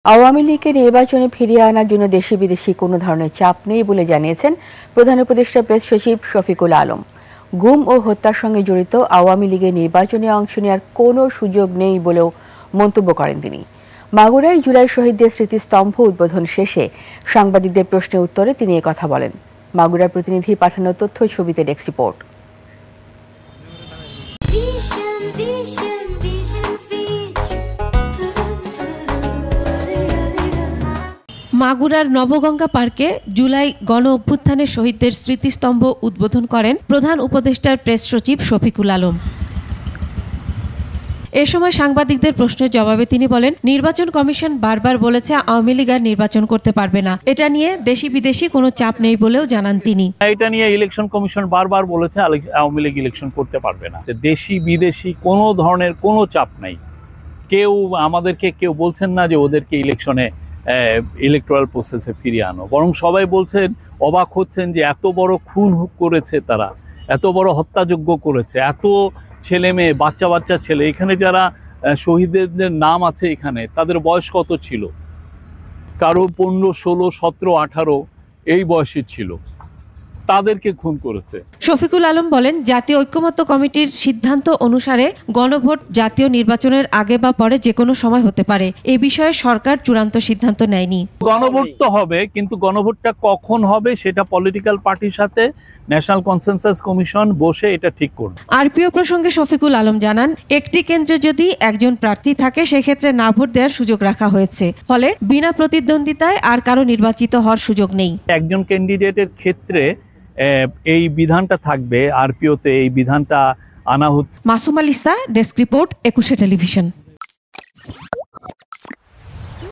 আওয়ামী লীগকে নির্বাচনে ফিরিয়ে আনার জন্য দেশি বিদেশি কোনো ধরনের চাপ নেই বলে জানিয়েছেন প্রধান উপদেষ্টা প্রেস সচিব শফিকুল আলম। গুম ও হত্যার সঙ্গে জড়িত আওয়ামী লীগের নির্বাচনে অংশ নেওয়ার কোনো সুযোগ নেই বলেও মন্তব্য করেন তিনি। মাগুরায় জুলাই শহীদদের স্মৃতিস্তম্ভ উদ্বোধন শেষে সাংবাদিকদের প্রশ্নের উত্তরে তিনি কথা বলেন। মাগুরার প্রতিনিধি পাঠানো তথ্য ছবিতে ডেস্ক রিপোর্ট। মাগুরার নবগঙ্গা পার্কে জুলাই গণ অভ্যুত্থানের শহীদদের স্মৃতিস্তম্ভ উদ্বোধন করেন প্রধান উপদেষ্টার প্রেস সচিব শফিকুল আলম। এ সময় সাংবাদিকদের প্রশ্নের জবাবে তিনি বলেন, নির্বাচন কমিশন বারবার বলেছে আওয়ামী লীগ আর নির্বাচন করতে পারবে না। এটা নিয়ে দেশি বিদেশি কোনো চাপ নেই বলেও জানান তিনি। এটা নিয়ে ইলেকশন কমিশন বারবার বলেছে আওয়ামী লীগ ইলেকশন করতে পারবে না। দেশি বিদেশি কোনো ধরনের কোনো চাপ নাই। আমাদেরকে কেউ বলছেন না যে ওদেরকে ইলেকশনে ইলেকটোরাল প্রসেসে ফিরিয়ে আনো, বরং সবাই বলছেন, অবাক হচ্ছেন যে এত বড় খুন করেছে তারা, এত বড় হত্যাযজ্ঞ করেছে, এত ছেলে মেয়ে বাচ্চা ছেলে, এখানে যারা শহীদদের নাম আছে এখানে তাদের বয়স কত ছিল? কারো 15, 16, 17, 18 এই বয়সী ছিল, তাদেরকে খুন করেছে। শফিকুল আলম বলেন, জাতীয় ঐক্যমত্য কমিটির সিদ্ধান্ত অনুসারে গণভোট জাতীয় নির্বাচনের আগে বা পরে যে কোনো সময় হতে পারে। এই বিষয়ে সরকার চূড়ান্ত সিদ্ধান্ত নেয়নি। গণভোট তো হবে, কিন্তু গণভোটটা কখন হবে সেটা পলিটিক্যাল পার্টির সাথে ন্যাশনাল কনসেনসাস কমিশন বসে এটা ঠিক করবে। আরপিও প্রসঙ্গে শফিকুল আলম জানান, একটি কেন্দ্রে যদি একজন প্রার্থী থাকে সেক্ষেত্রে না ভোট দেওয়ার সুযোগ রাখা হয়েছে, ফলে বিনা প্রতিদ্বন্দ্বিতায় আর কারো নির্বাচিত হওয়ার সুযোগ নেই। একজন ক্যান্ডিডেটের ক্ষেত্রে এই বিধানটা থাকবে, আরপিওতে এই বিধানটা আনা হচ্ছে। Masum আলিসা, desk report, 21 television.